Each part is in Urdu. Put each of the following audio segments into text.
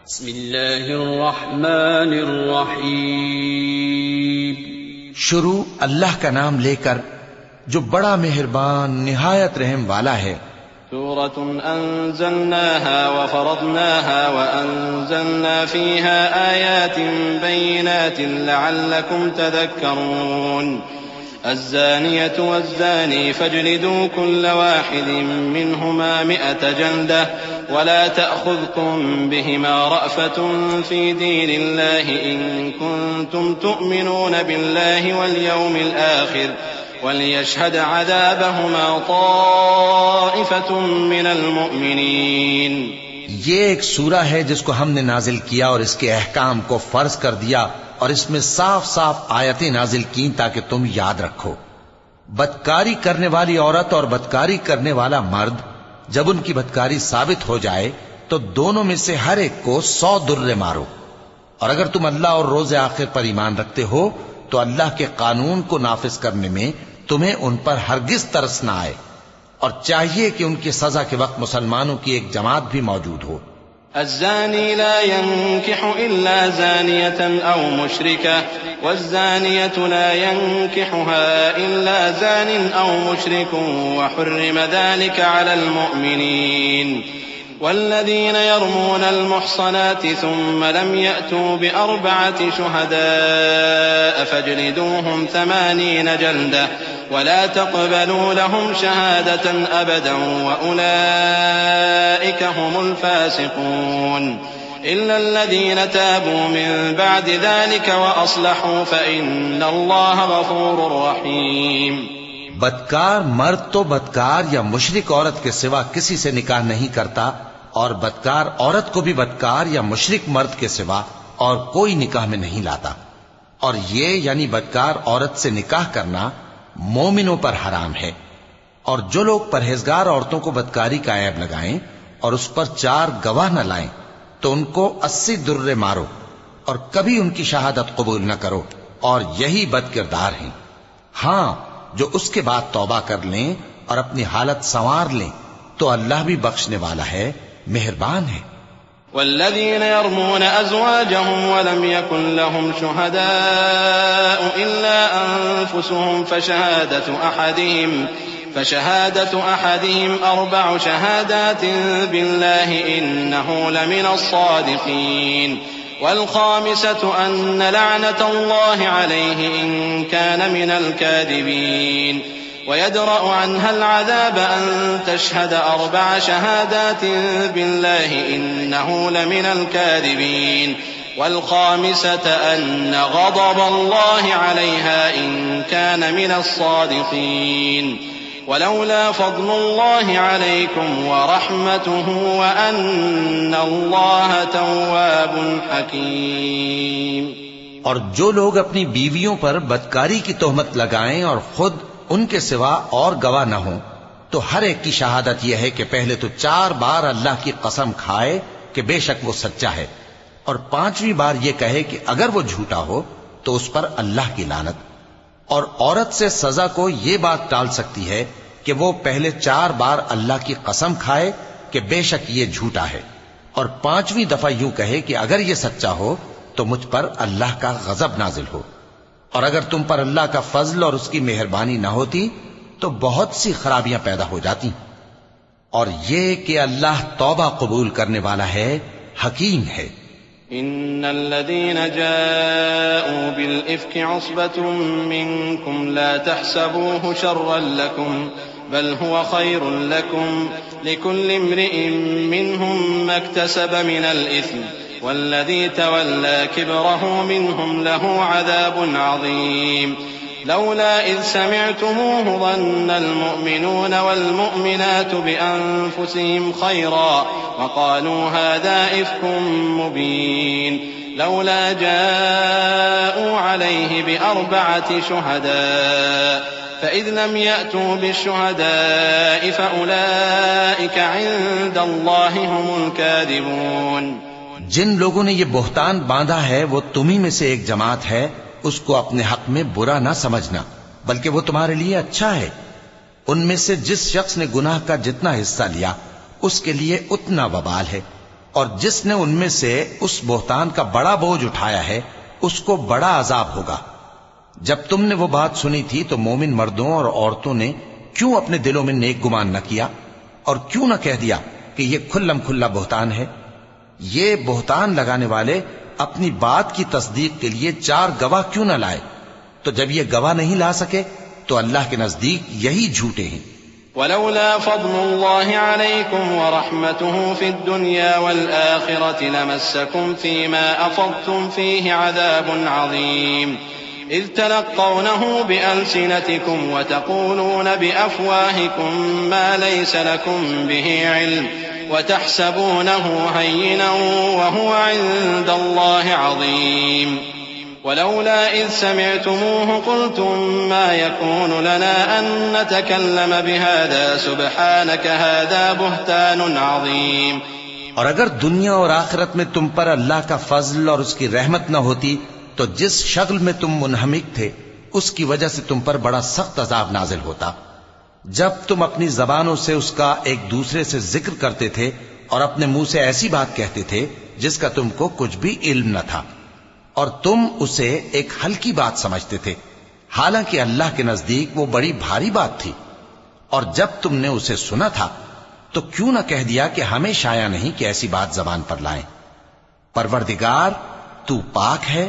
بسم اللہ الرحمن الرحیم۔ شروع اللہ کا نام لے کر جو بڑا مہربان نہایت رحم والا ہے۔ سورة أنزلناها وفرضناها وأنزلنا فيها آيات بينات لعلكم تذكرون الزانية والزاني فاجلدوا كل واحد منهما 100 جلدة ولا تأخذكم بهما رأفة في دين الله إن كنتم تؤمنون بالله واليوم الآخر وَلْيَشْهَدْ عَذَابَهُمَا طَائِفَةٌ مِّنَ الْمُؤْمِنِينَ۔ یہ ایک سورہ ہے جس کو ہم نے نازل کیا اور اس کے احکام کو فرض کر دیا، اور اس میں صاف صاف آیتیں نازل کی تاکہ تم یاد رکھو۔ بدکاری کرنے والی عورت اور بدکاری کرنے والا مرد جب ان کی بدکاری ثابت ہو جائے تو دونوں میں سے ہر ایک کو 100 درے مارو، اور اگر تم اللہ اور روز آخر پر ایمان رکھتے ہو تو اللہ کے قانون کو نافذ کرنے میں تمہیں ان پر ہرگز ترس نہ آئے، اور چاہیے کہ ان کی سزا کے وقت مسلمانوں کی ایک جماعت بھی موجود ہو۔ الزاني لا ينكح إلا زانية أو مشركة والزانية لا ينكحها إلا زان أو مشرك وحرم ذلك على المؤمنين والذين يرمون المحصنات ثم لم يأتوا ب4 شهداء فاجلدوهم 80 جلدة ولا تقبلوا لهم شهادة أبدا وأولئك هم الفاسقون إلا الذين تابوا من بعد ذلك وأصلحوا فإن الله غفور رحيم۔ بدکار مرد تو بدکار یا مشرک عورت کے سوا کسی سے نکاح نہیں کرتا، اور بدکار عورت کو بھی بدکار یا مشرک مرد کے سوا اور کوئی نکاح میں نہیں لاتا، اور یہ یعنی بدکار عورت سے نکاح کرنا مومنوں پر حرام ہے۔ اور جو لوگ پرہیزگار عورتوں کو بدکاری کا عیب لگائیں اور اس پر 4 گواہ نہ لائیں تو ان کو 80 درے مارو، اور کبھی ان کی شہادت قبول نہ کرو، اور یہی بد کردار ہیں۔ ہاں، جو اس کے بعد توبہ کر لیں اور اپنی حالت سنوار لیں تو اللہ بھی بخشنے والا ہے، مہربان ہے۔ والذين يرمون أزواجهم ولم يكن لهم شهداء إلا أنفسهم فشهادة أحدهم 4 شهادات بالله إنه لمن الصادقين والخامسة أن لعنة الله عليه إن كان من الكاذبين ويدرأ عنها العذاب أن تشهد 4 شهادات بالله إنه لمن الكاذبين والخامسة أن غضب الله عليها إن كان من الصادقين ولولا فضل الله عليكم ورحمته وأن الله تواب حكيم۔ اور جو لوگ اپنی بیویوں پر بدکاری کی تہمت لگائیں اور خود ان کے سوا اور گواہ نہ ہوں تو ہر ایک کی شہادت یہ ہے کہ پہلے تو 4 بار اللہ کی قسم کھائے کہ بے شک وہ سچا ہے، اور 5ویں بار یہ کہے کہ اگر وہ جھوٹا ہو تو اس پر اللہ کی لعنت۔ اور عورت سے سزا کو یہ بات ٹال سکتی ہے کہ وہ پہلے 4 بار اللہ کی قسم کھائے کہ بے شک یہ جھوٹا ہے، اور 5ویں دفعہ یوں کہے کہ اگر یہ سچا ہو تو مجھ پر اللہ کا غضب نازل ہو۔ اور اگر تم پر اللہ کا فضل اور اس کی مہربانی نہ ہوتی تو بہت سی خرابیاں پیدا ہو جاتی۔ اور یہ کہ اللہ توبہ قبول کرنے والا ہے، حکیم ہے۔ إن الذين جاءوا بالإفك عصبة منكم لا تحسبوه شرا لكم بل هو خير لكم لكل امرئ منهم ما اكتسب من الإثم والذي تولى كبره منهم له عذاب عظيم لولا إذ سمعتموه ظن المؤمنون والمؤمنات بأنفسهم خيرا وقالوا هذا إفك مبين لولا جاءوا عليه ب4 شهداء فإذ لم يأتوا بالشهداء فأولئك عند الله هم الكاذبون۔ جن لوگوں نے یہ بہتان باندھا ہے وہ تمہیں میں سے ایک جماعت ہے، اس کو اپنے حق میں برا نہ سمجھنا بلکہ وہ تمہارے لیے اچھا ہے۔ ان میں سے جس شخص نے گناہ کا جتنا حصہ لیا اس کے لیے اتنا وبال ہے، اور جس نے ان میں سے اس بہتان کا بڑا بوجھ اٹھایا ہے اس کو بڑا عذاب ہوگا۔ جب تم نے وہ بات سنی تھی تو مومن مردوں اور عورتوں نے کیوں اپنے دلوں میں نیک گمان نہ کیا اور کیوں نہ کہہ دیا کہ یہ کھلم کھلا بہتان ہے؟ یہ بہتان لگانے والے اپنی بات کی تصدیق کے لیے 4 گواہ کیوں نہ لائے؟ تو جب یہ گواہ نہیں لا سکے تو اللہ کے نزدیک یہی جھوٹے ہیں۔ ولولا فضل الله عليكم ورحمته في الدنيا والآخرة لمسكم فيما أفضتم فيه عذاب عظيم إذ تلقونه بألسنتكم وتقولون بأفواهكم ما ليس لكم به علم وتحسبونه هينا وهو عند الله عظيم ولولا إذ سمعتموه قلتم ما يكون لنا أن نتكلم بهذا سبحانك هذا بهتان عظيم۔ اور اگر دنیا اور آخرت میں تم پر اللہ کا فضل اور اس کی رحمت نہ ہوتی تو جس شغل میں تم منہمک تھے اس کی وجہ سے تم پر بڑا سخت عذاب نازل ہوتا۔ جب تم اپنی زبانوں سے اس کا ایک دوسرے سے ذکر کرتے تھے اور اپنے منہ سے ایسی بات کہتے تھے جس کا تم کو کچھ بھی علم نہ تھا، اور تم اسے ایک ہلکی بات سمجھتے تھے، حالانکہ اللہ کے نزدیک وہ بڑی بھاری بات تھی۔ اور جب تم نے اسے سنا تھا تو کیوں نہ کہہ دیا کہ ہمیں شایع نہیں کہ ایسی بات زبان پر لائیں؟ پروردگار تو پاک ہے،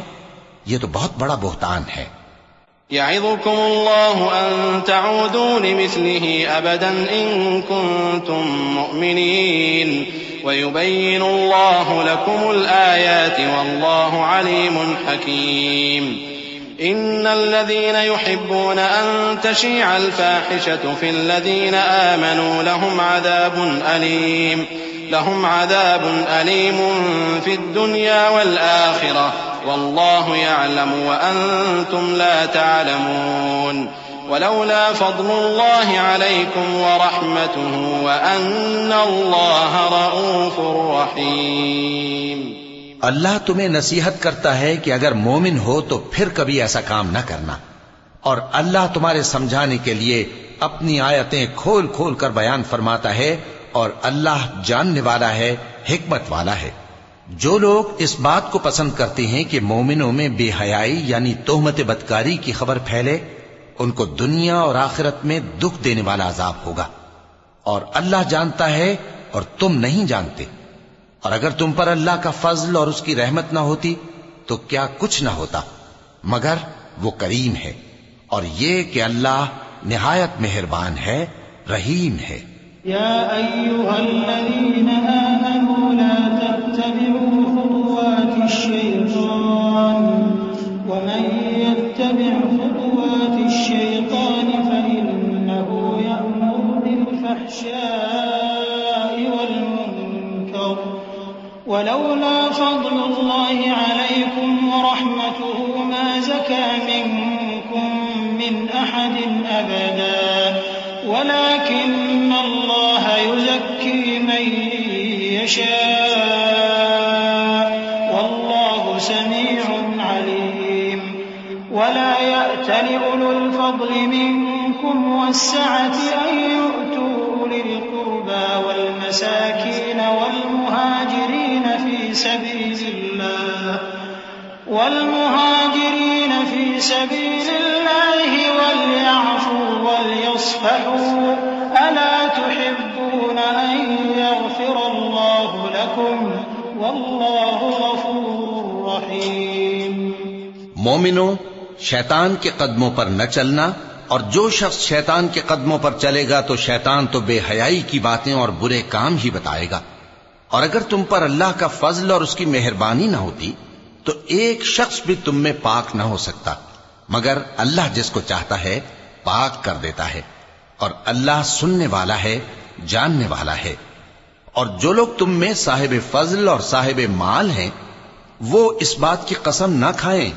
یہ تو بہت بڑا بہتان ہے۔ يعظكم الله أن تعودوا لمثله أبدا إن كنتم مؤمنين ويبين الله لكم الآيات والله عليم حكيم إن الذين يحبون أن تشيع الفاحشة في الذين آمنوا لهم عذاب أليم في الدنيا والآخرة والله يعلم وأنتم لا تعلمون ولولا فضل الله عليكم ورحمته وأن الله رؤوف رحيم۔ اللہ تمہیں نصیحت کرتا ہے کہ اگر مومن ہو تو پھر کبھی ایسا کام نہ کرنا، اور اللہ تمہارے سمجھانے کے لیے اپنی آیتیں کھول کھول کر بیان فرماتا ہے، اور اللہ جاننے والا ہے، حکمت والا ہے۔ جو لوگ اس بات کو پسند کرتے ہیں کہ مومنوں میں بے حیائی یعنی تہمت بدکاری کی خبر پھیلے، ان کو دنیا اور آخرت میں دکھ دینے والا عذاب ہوگا، اور اللہ جانتا ہے اور تم نہیں جانتے۔ اور اگر تم پر اللہ کا فضل اور اس کی رحمت نہ ہوتی تو کیا کچھ نہ ہوتا، مگر وہ کریم ہے، اور یہ کہ اللہ نہایت مہربان ہے، رحیم ہے۔ يا أيها الذين آمنوا لا تتبعوا خطوات الشيطان ومن يتبع خطوات الشيطان فإنه يأمر بالفحشاء والمنكر ولولا فضل الله عليكم ورحمته ما زكى منكم من أحد أبدا ولكن الله يزكي من يشاء والله سميع عليم ولا يأتل أولو الفضل منكم والسعة أن يؤتوا أولي القربى والمساكين والمهاجرين في سبيل الله وليعفوا وليصفحوا ألا تحبون أن يغفر الله لكم والله غفور رحيم۔ مومنوں، شیطان کے قدموں پر نہ چلنا، اور جو شخص شیطان کے قدموں پر چلے گا تو شیطان تو بے حیائی کی باتیں اور برے کام ہی بتائے گا۔ اور اگر تم پر اللہ کا فضل اور اس کی مہربانی نہ ہوتی تو ایک شخص بھی تم میں پاک نہ ہو سکتا، مگر اللہ جس کو چاہتا ہے پاک کر دیتا ہے، اور اللہ سننے والا ہے، جاننے والا ہے۔ اور جو لوگ تم میں صاحب فضل اور صاحب مال ہیں وہ اس بات کی قسم نہ کھائیں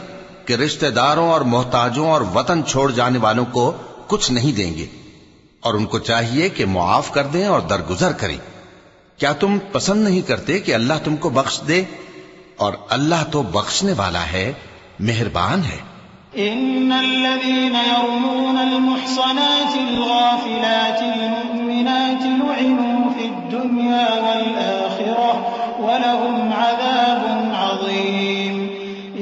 کہ رشتہ داروں اور محتاجوں اور وطن چھوڑ جانے والوں کو کچھ نہیں دیں گے، اور ان کو چاہیے کہ معاف کر دیں اور درگزر کریں۔ کیا تم پسند نہیں کرتے کہ اللہ تم کو بخش دے؟ اور اللہ تو بخشنے والا ہے، مہربان ہے۔ إن الذين يرمون المحصنات الغافلات المؤمنات لعنوا في الدنيا والآخرة وَلَهُمْ عَذَابٌ عَظِيمٌ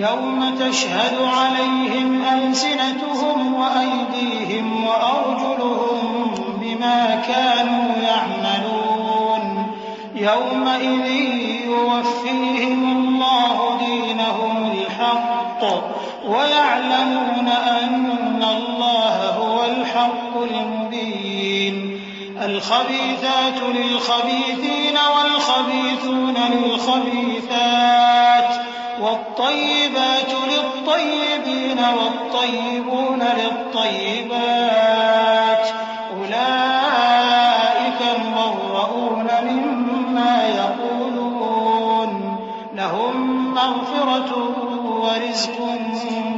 يَوْمَ تَشْهَدُ عَلَيْهِمْ أَلْسِنَتُهُمْ وَأَيْدِيهِمْ وَأَرْجُلُهُم بِمَا كَانُوا يَعْمَلُونَ يَوْمَئِذٍ يُوَفِّيهِمُ اللَّهُ دِينَهُمُ الْحَقَّ وَيَعْلَمُونَ أَنَّ اللَّهَ هُوَ الْحَقُّ الْمُبِينُ الْخَبِيثَاتُ لِلْخَبِيثِينَ وَالْخَبِيثُونَ لِلْخَبِيثَاتِ وَالطَّيِّبَاتُ لِلطَّيِّبِينَ وَالطَّيِّبُونَ لِلطَّيِّبَاتِ أُولَئِكَ مُبَرَّءُونَ مِمَّا يَقُولُونَ لَهُم مَّغْفِرَةٌ وَرِزْقٌ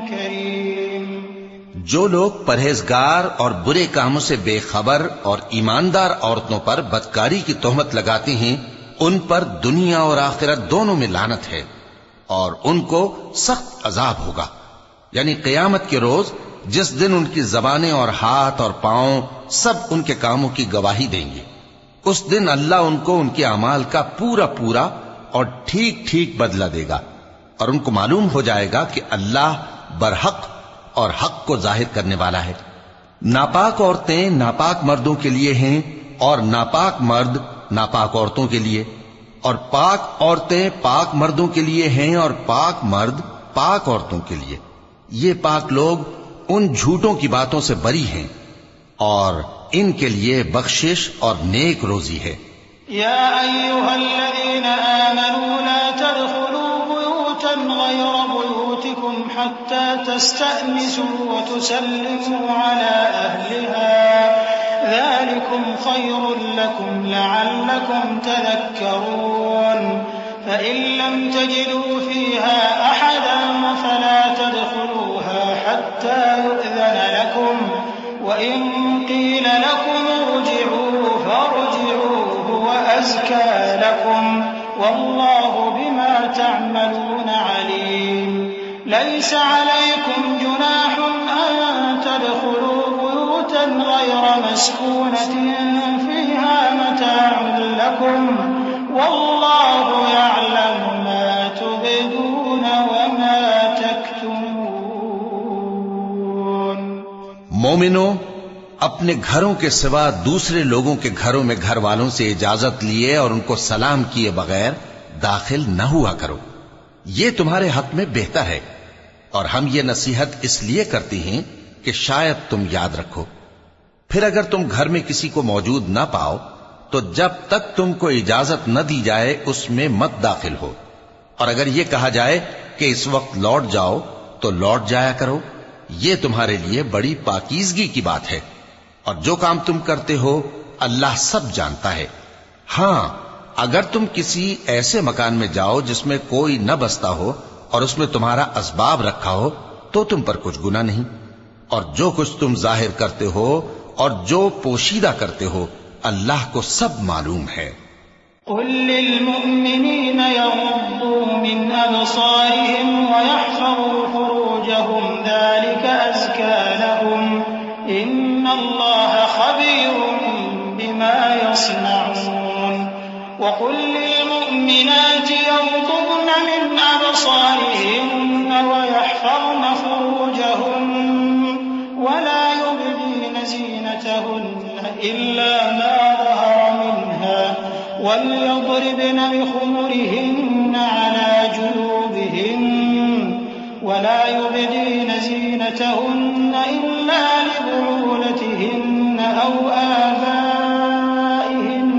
كَرِيمٌ جو لوگ پرہیزگار اور برے کاموں سے بے خبر اور ایماندار عورتوں پر بدکاری کی تہمت لگاتے ہیں ان پر دنیا اور آخرت دونوں میں لعنت ہے اور ان کو سخت عذاب ہوگا، یعنی قیامت کے روز جس دن ان کی زبانیں اور ہاتھ اور پاؤں سب ان کے کاموں کی گواہی دیں گے۔ اس دن اللہ ان کو ان کے اعمال کا پورا پورا اور ٹھیک ٹھیک بدلہ دے گا، اور ان کو معلوم ہو جائے گا کہ اللہ برحق اور حق کو ظاہر کرنے والا ہے۔ ناپاک عورتیں ناپاک مردوں کے لیے ہیں اور ناپاک مرد ناپاک عورتوں کے لیے، اور پاک عورتیں پاک مردوں کے لیے ہیں اور پاک مرد پاک عورتوں کے لیے۔ یہ پاک لوگ ان جھوٹوں کی باتوں سے بری ہیں اور ان کے لیے بخشش اور نیک روزی ہے۔ يا أيها الذين آمنوا لا تدخلوا بيوتا غير بيوتكم حتى تستأنسوا وتسلموا على أهلها ذلكم خير لكم لعلكم تذكرون فإن لم تجدوا فيها أحدا فلا تدخلوها حتى يؤذن لكم وإن قيل لكم ارجعوا فارجعوا هو أزكى لكم والله بما تعملون عليم ليس عليكم جناح أن تدخلوا بيوتا غير مسكونة فيها متاع لكم والله يعلم ما تبدون وما تكتمون۔ مومنوں، اپنے گھروں کے سوا دوسرے لوگوں کے گھروں میں گھر والوں سے اجازت لیے اور ان کو سلام کیے بغیر داخل نہ ہوا کرو، یہ تمہارے حق میں بہتر ہے، اور ہم یہ نصیحت اس لیے کرتے ہیں کہ شاید تم یاد رکھو۔ پھر اگر تم گھر میں کسی کو موجود نہ پاؤ تو جب تک تم کو اجازت نہ دی جائے اس میں مت داخل ہو، اور اگر یہ کہا جائے کہ اس وقت لوٹ جاؤ تو لوٹ جایا کرو، یہ تمہارے لیے بڑی پاکیزگی کی بات ہے، اور جو کام تم کرتے ہو اللہ سب جانتا ہے۔ ہاں، اگر تم کسی ایسے مکان میں جاؤ جس میں کوئی نہ بستا ہو اور اس میں تمہارا اسباب رکھا ہو تو تم پر کچھ گناہ نہیں، اور جو کچھ تم ظاہر کرتے ہو اور جو پوشیدہ کرتے ہو اللہ کو سب معلوم ہے۔ قل للمؤمنين يغضوا من أبصارهم ويحفظوا فروجهم ذلك أزكى لهم إن الله خبير بما يصنعون وقل للمؤمنات يغضضن من أبصارهن ويحفظن فروجهن ولا يبدين زينتهن إلا ما ظهر منها وليضربن بخمرهن على جيوبهن ولا يبدين زينتهن إلا لبعولتهن أو آبائهن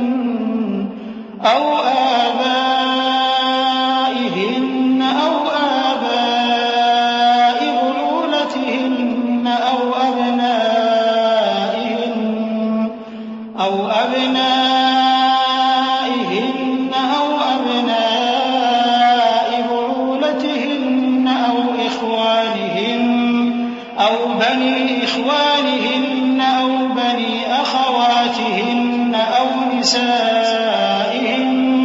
أو آباء بعولتهن أو أبنائهن أو أبناء بعولتهن أو إخوانهن أو بني إخوانهن أو بني أخواتهن أو نسائهن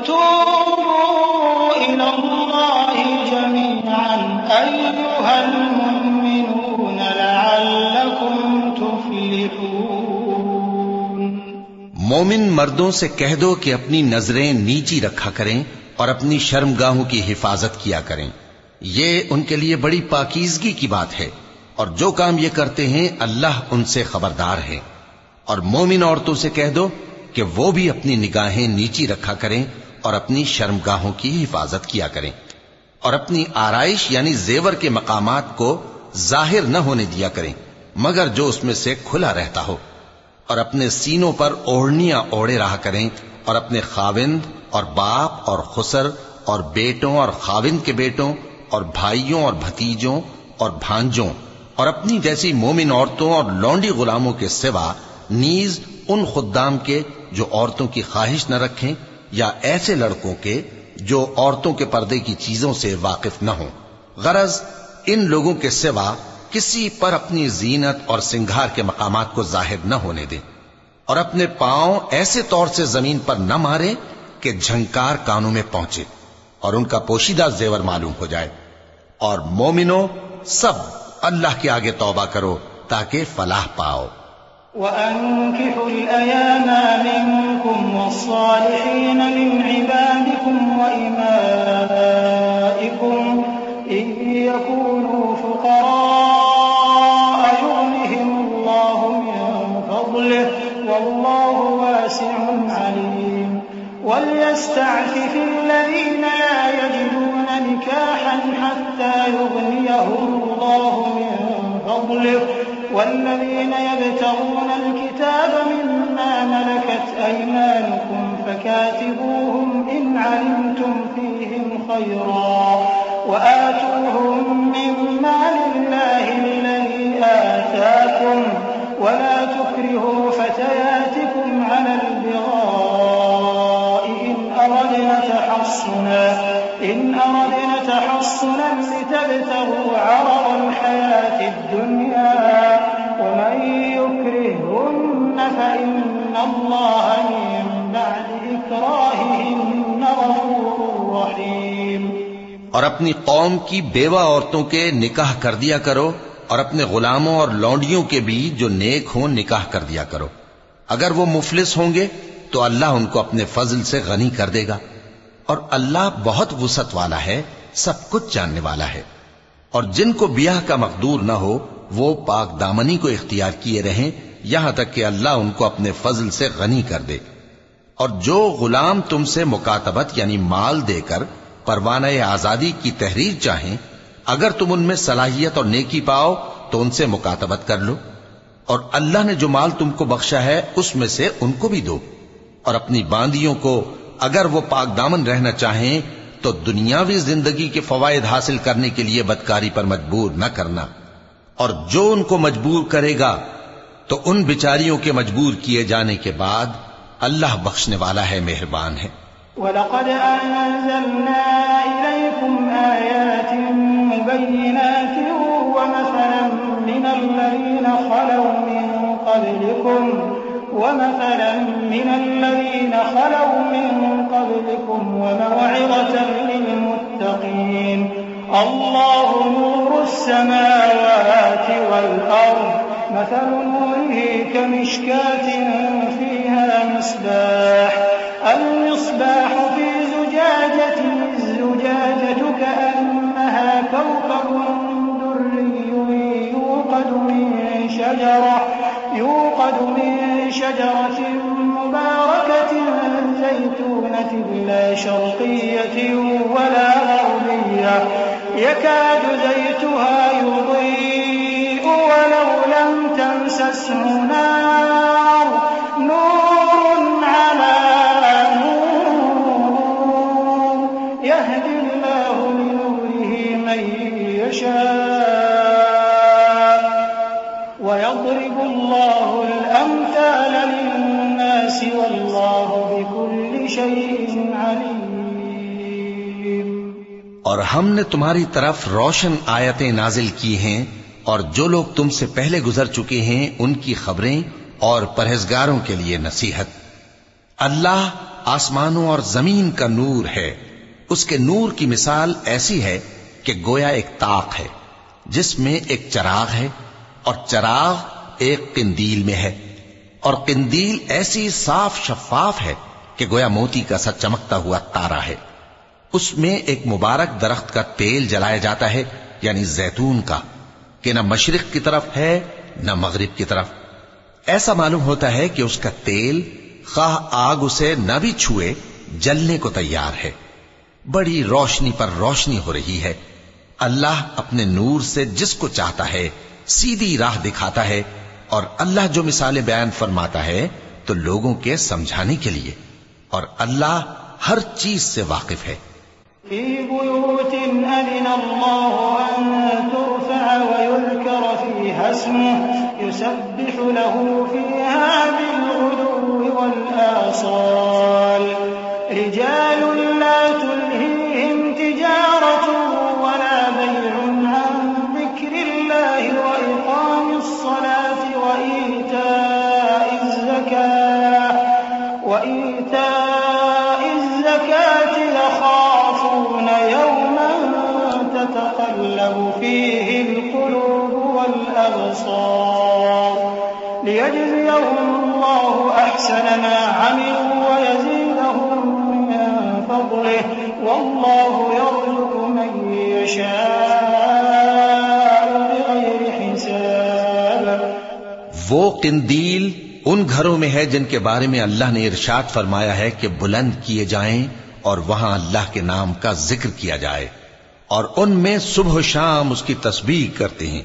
وتوبوا إلى الله جميعا أيها المؤمنون لعلكم تفلحون۔ مومن مردوں سے کہہ دو کہ اپنی نظریں نیچی رکھا کریں اور اپنی شرمگاہوں کی حفاظت کیا کریں، یہ ان کے لیے بڑی پاکیزگی کی بات ہے، اور جو کام یہ کرتے ہیں اللہ ان سے خبردار ہے۔ اور مومن عورتوں سے کہہ دو کہ وہ بھی اپنی نگاہیں نیچی رکھا کریں اور اپنی شرمگاہوں کی حفاظت کیا کریں، اور اپنی آرائش یعنی زیور کے مقامات کو ظاہر نہ ہونے دیا کریں مگر جو اس میں سے کھلا رہتا ہو، اور اپنے سینوں پر اوڑھنیاں اوڑے رہا کریں، اور اپنے خاوند اور باپ اور خسر اور بیٹوں اور خاوند کے بیٹوں اور بھائیوں اور بھتیجوں اور بھانجوں اور اپنی جیسی مومن عورتوں اور لونڈی غلاموں کے سوا نیز ان خدام کے جو عورتوں کی خواہش نہ رکھیں، یا ایسے لڑکوں کے جو عورتوں کے پردے کی چیزوں سے واقف نہ ہوں، غرض ان لوگوں کے سوا کسی پر اپنی زینت اور سنگھار کے مقامات کو ظاہر نہ ہونے دیں، اور اپنے پاؤں ایسے طور سے زمین پر نہ مارے کہ جھنکار کانوں میں پہنچے اور ان کا پوشیدہ زیور معلوم ہو جائے۔ اور مومنوں سب اللہ کے آگے توبہ کرو تاکہ فلاح پاؤ۔ وَأَنكِحُوا الْأَيَامَ مِنكُمْ وَالصَّالِحِينَ مِنْ عِبَادِكُمْ وَإِمَائِكُمْ إِنْ يَكُونُوا فُقَرَاءَ يُغْنِهِمُ اللَّهُ مِنْ فَضْلِهِ وَاللَّهُ وَاسِعٌ عَلِيمٌ وَلْيَسْتَعْفِفِ الَّذِينَ لَا يَجِدُونَ نِكَاحًا حَتَّى يُغْنِيَهُمُ اللَّهُ مِنْ فَضْلِهِ والذين يبتغون الكتاب مما ملكت أيمانكم فكاتبوهم إن علمتم فيهم خيرا وآتوهم من مال الله الذي آتاكم ولا تكرهوا فتياتكم على البغاء إن أردنا تحصنا لتبتغوا عرض الحياة الدنيا ومن يكرههن فإن الله من بعد إكراههن غفور رحيم۔ اور اپنی قوم کی بیوہ عورتوں کے نکاح کر دیا کرو، اور اپنے غلاموں اور لونڈیوں کے بھی جو نیک ہوں نکاح کر دیا کرو، اگر وہ مفلس ہوں گے تو اللہ ان کو اپنے فضل سے غنی کر دے گا، اور اللہ بہت وسعت والا ہے، سب کچھ جاننے والا ہے۔ اور جن کو بیاہ کا مقدور نہ ہو وہ پاک دامنی کو اختیار کیے رہیں یہاں تک کہ اللہ ان کو اپنے فضل سے غنی کر دے۔ اور جو غلام تم سے مکاتبت یعنی مال دے کر پروانہ آزادی کی تحریر چاہیں، اگر تم ان میں صلاحیت اور نیکی پاؤ تو ان سے مکاتبت کر لو، اور اللہ نے جو مال تم کو بخشا ہے اس میں سے ان کو بھی دو۔ اور اپنی باندیوں کو اگر وہ پاک دامن رہنا چاہیں تو دنیاوی زندگی کے فوائد حاصل کرنے کے لیے بدکاری پر مجبور نہ کرنا، اور جو ان کو مجبور کرے گا تو ان بیچاریوں کے مجبور کیے جانے کے بعد اللہ بخشنے والا ہے، مہربان ہے۔ وَلَقَدْ أَنزَلْنَا إِلَيْكُمْ آيَاتٍ مُبَيِّنَاتٍ وَمَثَلًا مِّنَ الَّذِينَ خَلَوْا مِن قَبْلِكُمْ وَمَوْعِظَةً لِّلْمُتَّقِينَ اللَّهُ نُورُ السَّمَاوَاتِ وَالْأَرْضِ مَثَلُ نُورِهِ كَمِشْكَاةٍ فِيهَا مِصْبَاحٌ الْمِصْبَاحُ فِي زُجَاجَةٍ الزُّجَاجَةُ كَأَنَّهَا كَوْكَبٌ دُرِّيٌّ يُوقَدُ مِن شَجَرَةٍ مُبَارَكَةٍ زَيْتُونَةٍ لَّا شَرْقِيَّةٍ وَلَا غَرْبِيَّةٍ يَكَادُ زَيْتُهَا يُضِيءُ وَلَوْ لَمْ تَمْسَسْهُ نَارٌ نُّورٌ عَلَىٰ نُورٍ يَهْدِي اللَّهُ لِنُورِهِ مَن يَشَاءُ وَيَضْرِبُ اللَّهُ الْأَمْثَالَ لِلنَّاسِ وَاللَّهُ بِكُلِّ شَيْءٍ عَلِيمٌ۔ اور ہم نے تمہاری طرف روشن آیتیں نازل کی ہیں، اور جو لوگ تم سے پہلے گزر چکے ہیں ان کی خبریں اور پرہیزگاروں کے لیے نصیحت۔ اللہ آسمانوں اور زمین کا نور ہے، اس کے نور کی مثال ایسی ہے کہ گویا ایک طاق ہے جس میں ایک چراغ ہے، اور چراغ ایک قندیل میں ہے، اور قندیل ایسی صاف شفاف ہے کہ گویا موتی کا سا چمکتا ہوا تارا ہے۔ اس میں ایک مبارک درخت کا تیل جلایا جاتا ہے، یعنی زیتون کا، کہ نہ مشرق کی طرف ہے نہ مغرب کی طرف۔ ایسا معلوم ہوتا ہے کہ اس کا تیل خواہ آگ اسے نہ بھی چھوئے جلنے کو تیار ہے۔ بڑی روشنی پر روشنی ہو رہی ہے۔ اللہ اپنے نور سے جس کو چاہتا ہے سیدھی راہ دکھاتا ہے، اور اللہ جو مثالیں بیان فرماتا ہے تو لوگوں کے سمجھانے کے لیے، اور اللہ ہر چیز سے واقف ہے۔ في بيوت أذن الله أن ترفع ويذكر فيها اسمه يسبح له فيها بالغدو والآصال رجال لا تلهيهم تجارة ولا بيع عن ذكر الله وإقام الصلاة وإيتاء الزكاة يخافون يوما تتقلب فيه القلوب والأبصار ليجزيهم الله أحسن ما عملوا ويزيدهم من فضله والله يرزق من يشاء بغير حساب۔ وہ قندیل ان گھروں میں ہے جن کے بارے میں اللہ نے ارشاد فرمایا ہے کہ بلند کیے جائیں اور وہاں اللہ کے نام کا ذکر کیا جائے، اور ان میں صبح و شام اس کی تسبیح کرتے ہیں۔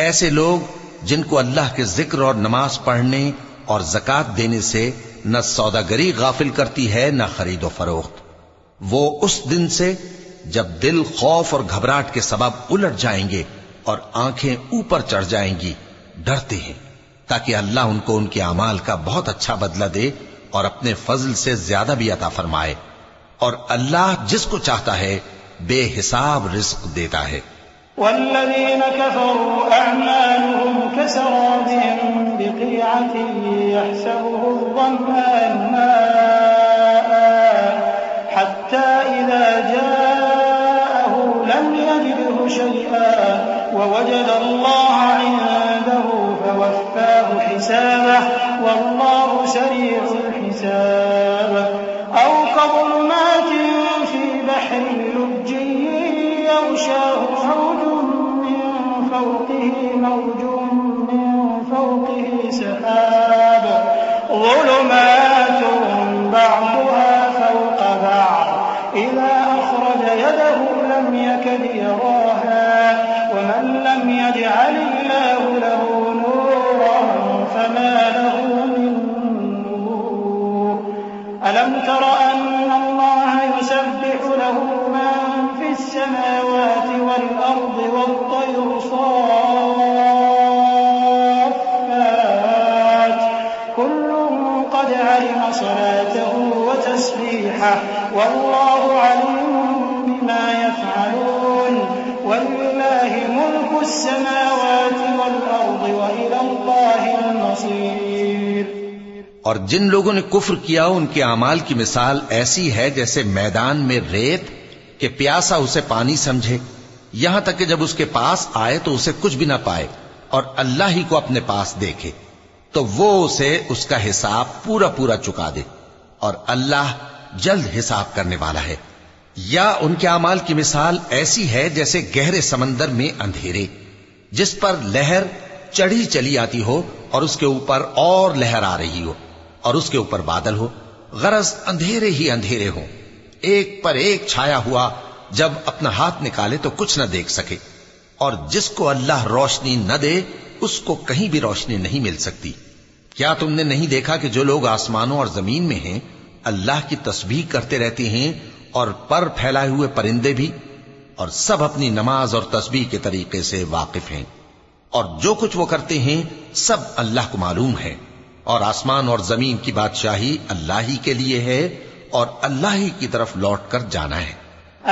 ایسے لوگ جن کو اللہ کے ذکر اور نماز پڑھنے اور زکوٰۃ دینے سے نہ سوداگری غافل کرتی ہے نہ خرید و فروخت، وہ اس دن سے جب دل خوف اور گھبراہٹ کے سبب الٹ جائیں گے اور آنکھیں اوپر چڑھ جائیں گی ڈرتے ہیں، تاکہ اللہ ان کو ان کے اعمال کا بہت اچھا بدلہ دے اور اپنے فضل سے زیادہ بھی عطا فرمائے، اور اللہ جس کو چاہتا ہے بے حساب رزق دیتا ہے۔ والذين كفروا أعمالهم كسراب بقيعة يحسبه الظمآن ماء حتى إذا جاءه لم يجده شيئا ووجد الله عنده فوفاه حسابه والله سريع الحساب أو كظلمات في بحر لجي يغشاه موج من فوقه سحاب ظلمات بعضها فوق بعض إذا أخرج يده لم يكد يراها ومن لم يجعل الله له نورا فما له من نور ألم تر أن الله يسبح له من في السماوات والأرض والطير صافات كل قد علم صلاته وتسبيحه والله عليم بما يفعلون ولله ملك السماوات والأرض وإلى الله المصير۔ اور جن لوگوں نے کفر کیا ان کے اعمال کی مثال ایسی ہے جیسے میدان میں ریت کہ پیاسا اسے پانی سمجھے، یہاں تک کہ جب اس کے پاس آئے تو اسے کچھ بھی نہ پائے اور اللہ ہی کو اپنے پاس دیکھے تو وہ اسے اس کا حساب پورا پورا چکا دے، اور اللہ جلد حساب کرنے والا ہے۔ یا ان کے اعمال کی مثال ایسی ہے جیسے گہرے سمندر میں اندھیرے جس پر لہر چڑھی چلی آتی ہو اور اس کے اوپر اور لہر آ رہی ہو اور اس کے اوپر بادل ہو، غرض اندھیرے ہی اندھیرے ہوں، ایک پر ایک چھایا ہوا، جب اپنا ہاتھ نکالے تو کچھ نہ دیکھ سکے، اور جس کو اللہ روشنی نہ دے اس کو کہیں بھی روشنی نہیں مل سکتی۔ کیا تم نے نہیں دیکھا کہ جو لوگ آسمانوں اور زمین میں ہیں اللہ کی تسبیح کرتے رہتے ہیں، اور پر پھیلائے ہوئے پرندے بھی، اور سب اپنی نماز اور تسبیح کے طریقے سے واقف ہیں، اور جو کچھ وہ کرتے ہیں سب اللہ کو معلوم ہے، اور آسمان اور زمین کی بادشاہی اللہ ہی کے لیے ہے اور اللہ ہی کی طرف لوٹ کر جانا ہے۔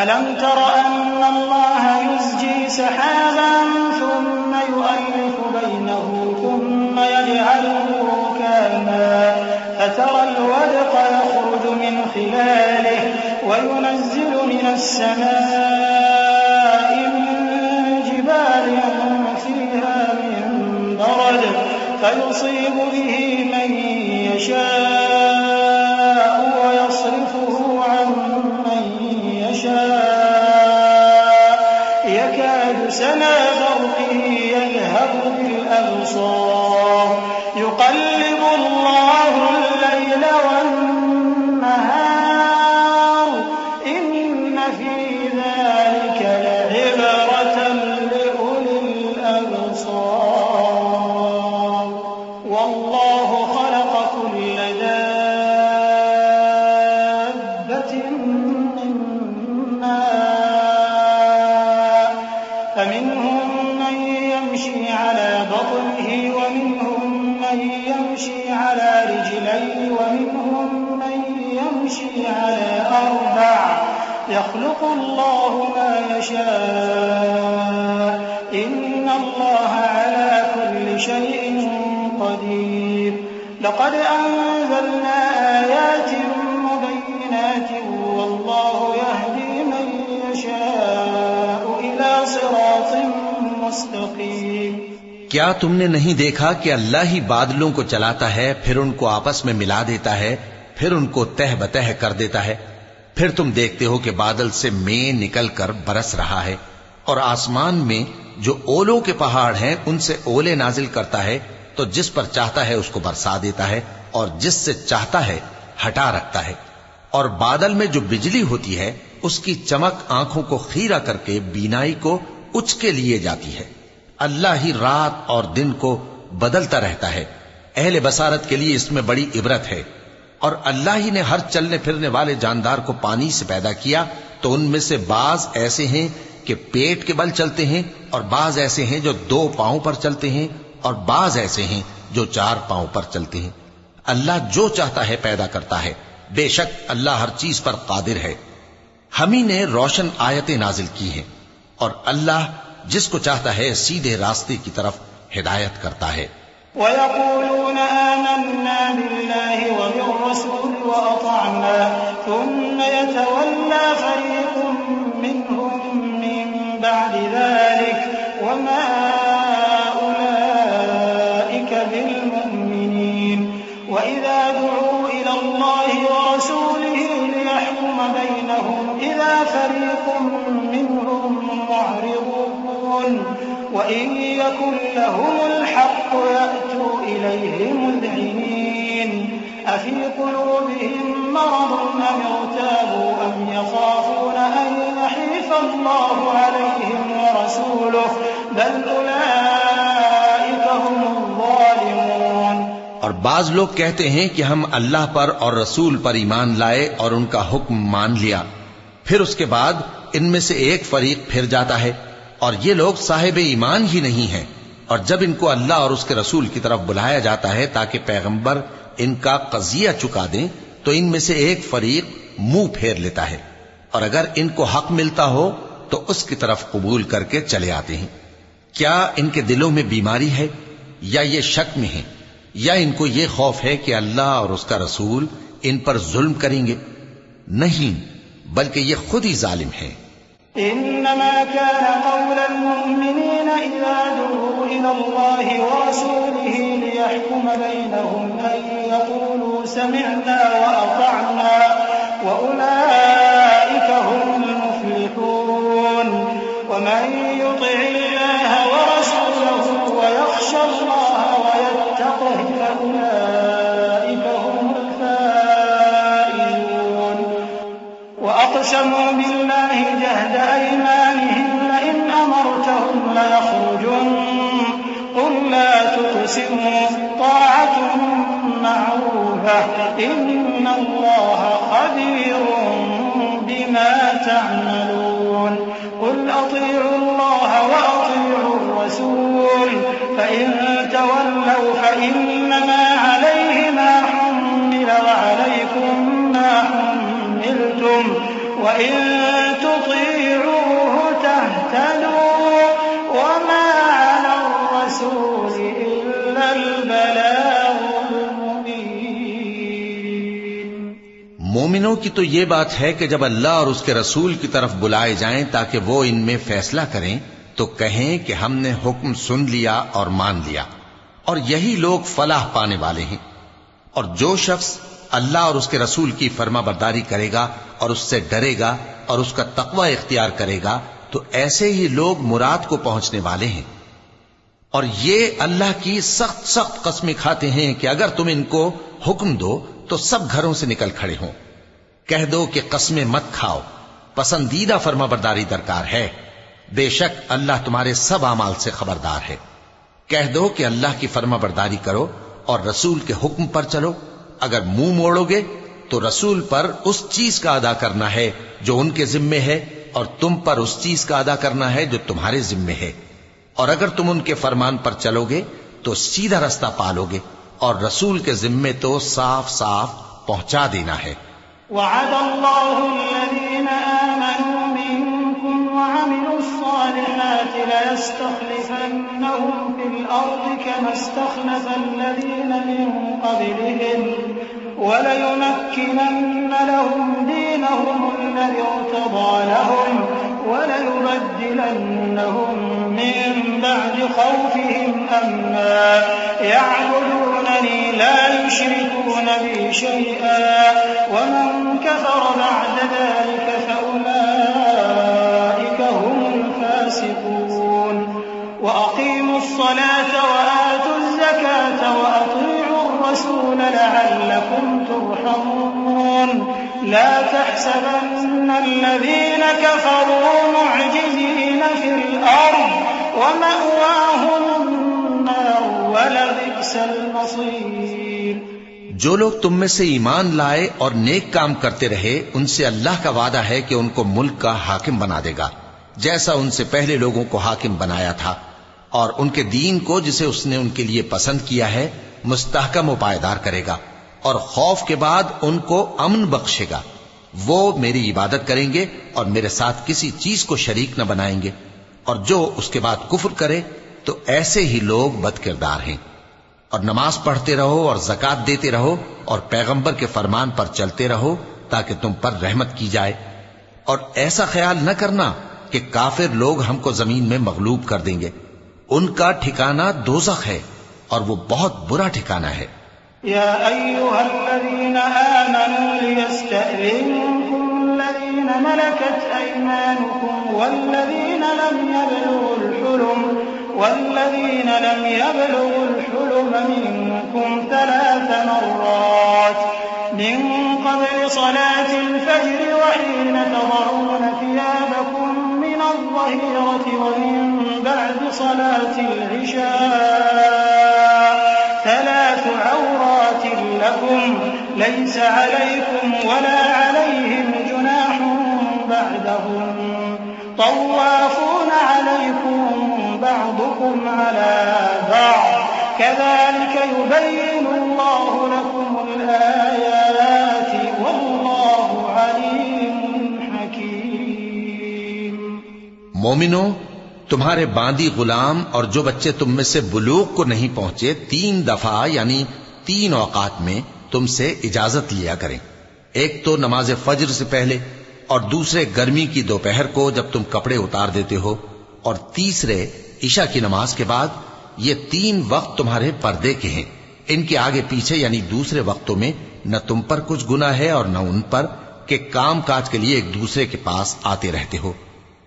أَلَمْ تَرَ أَنَّ اللَّهَ يُزْجِي سَحَابًا ثُمَّ يُؤَلِّفُ بَيْنَهُ ثُمَّ يَجْعَلُهُ رُكَامًا فَتَرَى الْوَدْقَ يَخْرُجُ مِنْ من خلاله وينزل من السماء من جبال فيها من برد فيصيب به من يشاء ويصرفه عن من يشاء يكاد سنا برقه يذهب بالأبصار يقلب الله الليل والنهار إن في ذلك لعبرة لأولي الأبصار والله خلق كل دابة من ماء فمنهم من يمشي على بطنه ومنهم من يمشي على رجلين ومنهم من يمشي على أربع يخلق الله ما يشاء إن الله على كل شيء قدير لقد أنزلنا آيات مبينات والله يهدي من يشاء إلى صراط مستقيم کیا تم نے نہیں دیکھا کہ اللہ ہی بادلوں کو چلاتا ہے پھر ان کو آپس میں ملا دیتا ہے پھر ان کو تہ بتہ کر دیتا ہے پھر تم دیکھتے ہو کہ بادل سے مے نکل کر برس رہا ہے اور آسمان میں جو اولوں کے پہاڑ ہیں ان سے اولے نازل کرتا ہے تو جس پر چاہتا ہے اس کو برسا دیتا ہے اور جس سے چاہتا ہے ہٹا رکھتا ہے اور بادل میں جو بجلی ہوتی ہے اس کی چمک آنکھوں کو خیرہ کر کے بینائی کو اچ کے لیے جاتی ہے اللہ ہی رات اور دن کو بدلتا رہتا ہے اہل بصارت کے لیے اس میں بڑی عبرت ہے اور اللہ ہی نے ہر چلنے پھرنے والے جاندار کو پانی سے پیدا کیا تو ان میں سے بعض ایسے ہیں کہ پیٹ کے بل چلتے ہیں اور بعض ایسے ہیں جو 2 پاؤں پر چلتے ہیں اور بعض ایسے ہیں جو 4 پاؤں پر چلتے ہیں اللہ جو چاہتا ہے پیدا کرتا ہے بے شک اللہ ہر چیز پر قادر ہے ہم ہی نے روشن آیتیں نازل کی ہیں اور اللہ جس کو چاہتا ہے سیدھے راستے کی طرف ہدایت کرتا ہے وَيَقُولُونَ آمَنَّا بِاللَّهِ وَبِالرَّسُولِ وَأَطَعْنَا ثُمَّ يَتَوَلَّى فَرِيقٌ مِّنْهُم مِّن بَعْدِ ذَلِكَ وَمَا أُولَٰئِكَ بِالْمُؤْمِنِينَ وَإِذَا دُعُوا إِلَى اللَّهِ وَرَسُولِهِ لِيَحْكُمَ بَيْنَهُمْ إِذَا فَرِيقٌ مِّنْهُم مُّعْرِضُونَ وَإِن يَكُن لَّهُمُ الْحَقُّ يَأْتُوا إِلَيْهِ مُذْعِنِينَ أَفِي قُلُوبِهِم مَّرَضٌ أَمِ ارْتَابُوا أَمْ يَخَافُونَ أَن يَحِيفَ اللَّهُ عَلَيْهِمْ وَرَسُولُهُ بَلْ أُولَٰئِكَ هُمُ الظَّالِمُونَ اور بعض لوگ کہتے ہیں کہ ہم اللہ پر اور رسول پر ایمان لائے اور ان کا حکم مان لیا پھر اس کے بعد ان میں سے ایک فریق پھر جاتا ہے اور یہ لوگ صاحب ایمان ہی نہیں ہیں اور جب ان کو اللہ اور اس کے رسول کی طرف بلایا جاتا ہے تاکہ پیغمبر ان کا قضیہ چکا دیں تو ان میں سے ایک فریق منہ پھیر لیتا ہے اور اگر ان کو حق ملتا ہو تو اس کی طرف قبول کر کے چلے آتے ہیں کیا ان کے دلوں میں بیماری ہے یا یہ شک میں ہیں یا ان کو یہ خوف ہے کہ اللہ اور اس کا رسول ان پر ظلم کریں گے نہیں بلکہ یہ خود ہی ظالم ہیں إنما كان قول المؤمنين إذا دعوا إلى الله ورسوله ليحكم بينهم أن يقولوا سمعنا وأطعنا وأولئك هم المفلحون ومن يطع الله ورسوله ويخشى الله ويتقه فأولئك هم الفائزون وأقسموا بالله جهد أيمانهم لئن أمرتهم ليخرجن قل لا تقسموا طاعة معروفة إن الله خبير بما تعملون قل أطيعوا الله وأطيعوا الرسول فإن تولوا فإنما عليه ما حمل وعليكم ما حملتم وإن تطيعوه تهتدوا وما على الرسول إلا البلاغ المبين مومنوں کی تو یہ بات ہے کہ جب اللہ اور اس کے رسول کی طرف بلائے جائیں تاکہ وہ ان میں فیصلہ کریں تو کہیں کہ ہم نے حکم سن لیا اور مان لیا، اور یہی لوگ فلاح پانے والے ہیں۔ اور جو شخص اللہ اور اس کے رسول کی فرما برداری کرے گا اور اس سے ڈرے گا اور اس کا تقوی اختیار کرے گا تو ایسے ہی لوگ مراد کو پہنچنے والے ہیں۔ اور یہ اللہ کی سخت سخت قسمیں کھاتے ہیں کہ اگر تم ان کو حکم دو تو سب گھروں سے نکل کھڑے ہوں۔ کہہ دو کہ قسمیں مت کھاؤ، پسندیدہ فرما برداری درکار ہے، بے شک اللہ تمہارے سب اعمال سے خبردار ہے۔ کہہ دو کہ اللہ کی فرما برداری کرو اور رسول کے حکم پر چلو، اگر منہ موڑو گے تو رسول پر اس چیز کا ادا کرنا ہے جو ان کے ذمے ہے اور تم پر اس چیز کا ادا کرنا ہے جو تمہارے ذمے ہے، اور اگر تم ان کے فرمان پر چلو گے تو سیدھا رستہ پالو گے، اور رسول کے ذمے تو صاف صاف پہنچا دینا ہے۔ وعد الله الذين آمنوا منكم وعملوا الصالحات ليستخلفنهم في الأرض كما استخلف الذين من قبلهم وليمكنن لهم دينهم الذي ارتضى لهم وليبدلنهم من بعد خوفهم أمنا يعبدونني لا يشركون بي شيئا ومن كفر بعد ذلك فأولئك هم الفاسقون وأقيموا الصلاة وآتوا الزكاة وأطيعوا الرسول لعلكم ترحمون لا تحسبن الذين كفروا معجزين في الأرض ومأواهم النار ولبئس المصير۔ جو لوگ تم میں سے ایمان لائے اور نیک کام کرتے رہے ان سے اللہ کا وعدہ ہے کہ ان کو ملک کا حاکم بنا دے گا جیسا ان سے پہلے لوگوں کو حاکم بنایا تھا، اور ان کے دین کو جسے اس نے ان کے لیے پسند کیا ہے مستحکم و پائیدار کرے گا، اور خوف کے بعد ان کو امن بخشے گا۔ وہ میری عبادت کریں گے اور میرے ساتھ کسی چیز کو شریک نہ بنائیں گے، اور جو اس کے بعد کفر کرے تو ایسے ہی لوگ بد کردار ہیں۔ اور نماز پڑھتے رہو اور زکوٰۃ دیتے رہو اور پیغمبر کے فرمان پر چلتے رہو تاکہ تم پر رحمت کی جائے، اور ایسا خیال نہ کرنا کہ کافر لوگ ہم کو زمین میں مغلوب کر دیں گے، ان کا ٹھکانہ دوزخ ہے اور وہ بہت برا ٹھکانہ ہے۔ يا أيها الذين آمنوا ليستأذنكم الذين ملكت أيمانكم والذين لم يبلغوا الحلم منكم 3 مرات من قبل صلاة الفجر وحين تضعون ثيابكم من الظهيرة ومن بعد صلاة العشاء 3 عورات لكم ليس عليكم ولا عليهم جناح بعدهم طوافون عليكم بعضكم على بعض كذلك يبين الله لكم الآيات والله عليم حكيم۔ مومنو، تمہارے باندی غلام اور جو بچے تم میں سے بلوغ کو نہیں پہنچے 3 دفعہ یعنی 3 اوقات میں تم سے اجازت لیا کریں، ایک تو نماز فجر سے پہلے، اور دوسرے گرمی کی دوپہر کو جب تم کپڑے اتار دیتے ہو، اور تیسرے عشاء کی نماز کے بعد۔ یہ 3 وقت تمہارے پردے کے ہیں، ان کے آگے پیچھے یعنی دوسرے وقتوں میں نہ تم پر کچھ گناہ ہے اور نہ ان پر کہ کام کاج کے لیے ایک دوسرے کے پاس آتے رہتے ہو۔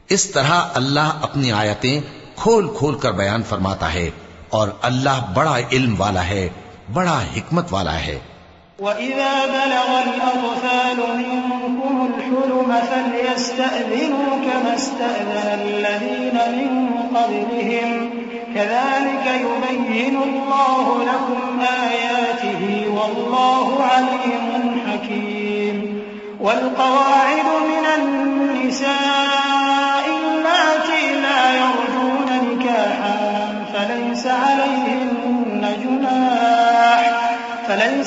اس طرح اللہ اپنی آیتیں کھول کھول کر بیان فرماتا ہے، اور اللہ بڑا علم والا ہے، بڑا حکمت والا ہے۔ وَإِذَا بَلَغَ الْأَطْفَالُ مِنكُمُ الْحُلُمَ فَلْيَسْتَأْذِنُوا كَمَا اسْتَأْذَنَ الَّذِينَ مِن قَبْلِهِمْ كَذَلِكَ يُبَيِّنُ اللَّهُ لَكُمْ آيَاتِهِ وَاللَّهُ عَلِيمٌ حَكِيمٌ۔ وَالْقَوَاعِدُ مِنَ النِّسَاءِ اللَّاتِي لَا يَرْجُونَ نِكَاحًا فَلَيْسَ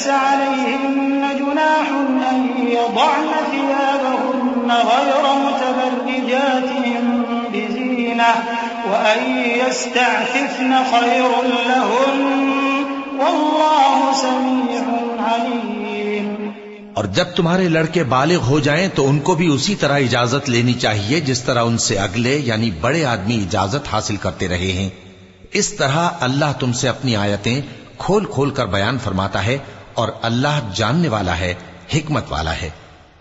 عليهن جناح أن يضعن ثيابهن غير متبرجات بزينة وأن يستعففن خير لهن والله سميع عليم۔ اور جب تمہارے لڑکے بالغ ہو جائیں تو ان کو بھی اسی طرح اجازت لینی چاہیے جس طرح ان سے اگلے یعنی بڑے آدمی اجازت حاصل کرتے رہے ہیں۔ اس طرح اللہ تم سے اپنی آیتیں کھول کھول کر بیان فرماتا ہے، اور اللہ جاننے والا ہے، حکمت والا ہے۔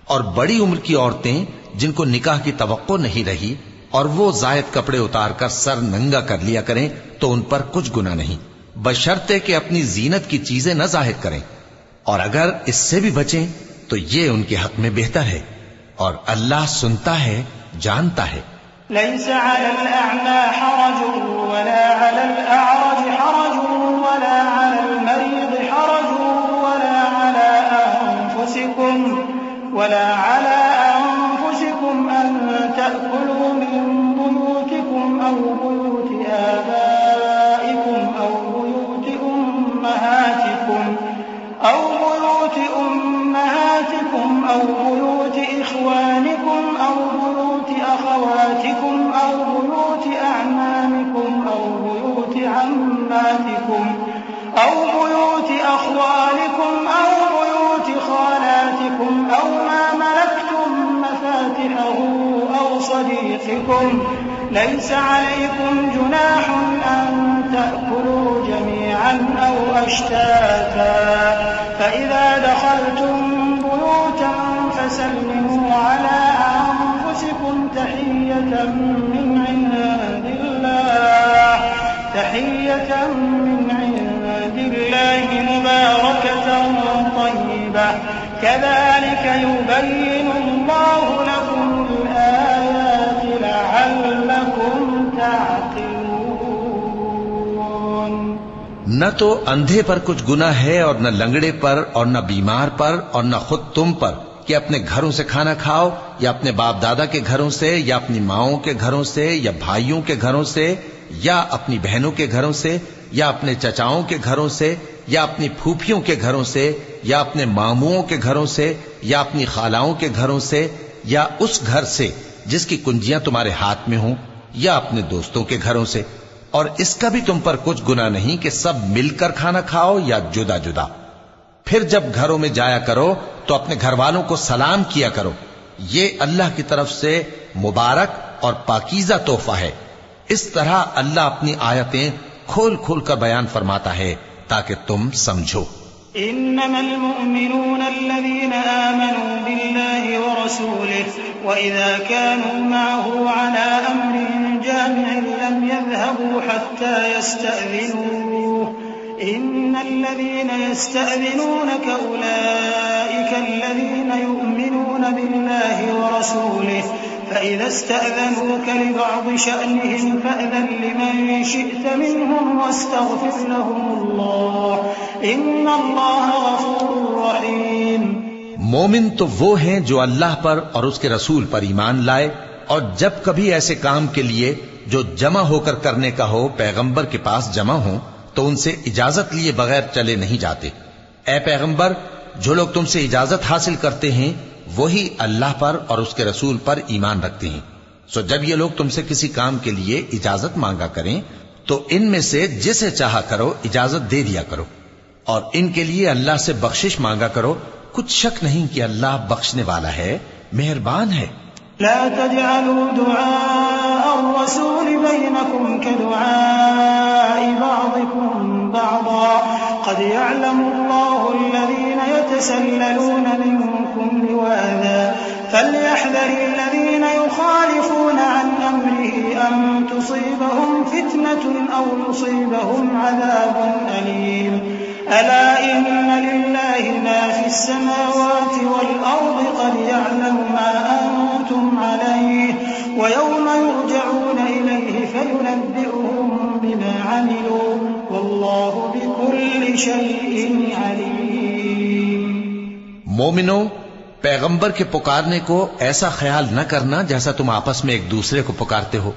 اور بڑی عمر کی عورتیں جن کو نکاح کی توقع نہیں رہی اور وہ زائد کپڑے اتار کر سر ننگا کر لیا کریں تو ان پر کچھ گناہ نہیں، بشرطے کہ اپنی زینت کی چیزیں نہ ظاہر کریں، اور اگر اس سے بھی بچیں تو یہ ان کے حق میں بہتر ہے، اور اللہ سنتا ہے، جانتا ہے۔ ليس على الأعمى حرج ولا على الأعرج حرج ولا على المريض حرج ولا على أنفسكم أن تأكلوا من بيوتكم أو بيوت آبائكم أو بيوت أمهاتكم أو بيوت إخوانكم أو بيوت أخواتكم أو بيوت أعمامكم أو بيوت عماتكم أو بيوت أخوالكم أو بيوت خالاتكم أو ما ملكتم مفاتحه أو صديقكم ليس عليكم جناح أن تأكلوا جميعا أو أشتاتا فإذا دخلتم بيوتا فسلموا على أنفسكم تحية من عند الله مباركة طيبة كذلك يبين الله لكم الآيات لعلكم تعقلون۔ نہ تو اندھے پر کچھ گناہ ہے اور نہ لنگڑے پر اور نہ بیمار پر اور نہ خود تم پر کہ اپنے گھروں سے کھانا کھاؤ، یا اپنے باپ دادا کے گھروں سے، یا اپنی ماؤں کے گھروں سے، یا بھائیوں کے گھروں سے، یا اپنی بہنوں کے گھروں سے، یا اپنے چچاؤں کے گھروں سے، یا اپنی پھوپھیوں کے گھروں سے، یا اپنے ماموؤں کے گھروں سے، یا اپنی خالاؤں کے گھروں سے، یا اس گھر سے جس کی کنجیاں تمہارے ہاتھ میں ہوں، یا اپنے دوستوں کے گھروں سے۔ اور اس کا بھی تم پر کچھ گناہ نہیں کہ سب مل کر کھانا کھاؤ یا جدا جدا۔ پھر جب گھروں میں جایا کرو تو اپنے گھر والوں کو سلام کیا کرو، یہ اللہ کی طرف سے مبارک اور پاکیزہ تحفہ ہے۔ اس طرح اللہ اپنی آیتیں کھول کھول کر بیان فرماتا ہے تاکہ تم سمجھو۔ إنما المؤمنون الذين آمنوا بالله ورسوله وإذا كانوا معه على أمر جامع لم يذهبوا حتى يستأذنوه إن الذين يستأذنونك أولئك الذين يؤمنون بالله ورسوله فإذا استأذنوك لبعض شأنهم فأذن لمن شئت منهم واستغفر لهم الله إن الله غفور رحيم۔ مومن تو وہ ہیں جو اللہ پر اور اس کے رسول پر ایمان لائے، اور جب کبھی ایسے کام کے لیے جو جمع ہو کر کرنے کا ہو پیغمبر کے پاس جمع ہوں تو ان سے اجازت لیے بغیر چلے نہیں جاتے۔ اے پیغمبر، جو لوگ تم سے اجازت حاصل کرتے ہیں وہی اللہ پر اور اس کے رسول پر ایمان رکھتے ہیں، سو جب یہ لوگ تم سے کسی کام کے لیے اجازت مانگا کریں تو ان میں سے جسے چاہا کرو اجازت دے دیا کرو، اور ان کے لیے اللہ سے بخشش مانگا کرو، کچھ شک نہیں کہ اللہ بخشنے والا ہے، مہربان ہے۔ لا تجعلوا دعاء الرسول بينكم كدعاء بعضكم بعضا قد يعلم الله الذين يتسللون منكم لواذا فليحذر الذين يخالفون عن أمره أن تصيبهم فتنة أو يصيبهم عذاب أليم ألا إن لله ما في السماوات والأرض قد يعلم ما أنتم عليه ويوم يرجعون إليه فينبئهم بما عملوا والله بكل شيء عليم۔ مومنو، پیغمبر کے پکارنے کو ایسا خیال نہ کرنا جیسا تم آپس میں ایک دوسرے کو پکارتے ہو،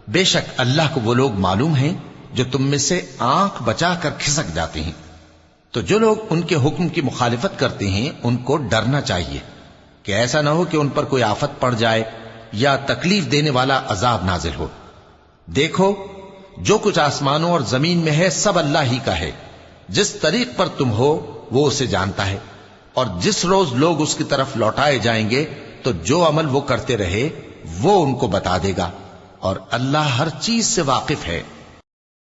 بے شک اللہ کو وہ لوگ معلوم ہیں جو تم میں سے آنکھ بچا کر کھسک جاتے ہیں، تو جو لوگ ان کے حکم کی مخالفت کرتے ہیں ان کو ڈرنا چاہیے کہ ایسا نہ ہو کہ ان پر کوئی آفت پڑ جائے یا تکلیف دینے والا عذاب نازل ہو۔ دیکھو، جو کچھ آسمانوں اور زمین میں ہے سب اللہ ہی کا ہے، جس طریق پر تم ہو وہ اسے جانتا ہے، اور جس روز لوگ اس کی طرف لوٹائے جائیں گے تو جو عمل وہ کرتے رہے وہ ان کو بتا دے گا، اور اللہ ہر چیز سے واقف ہے۔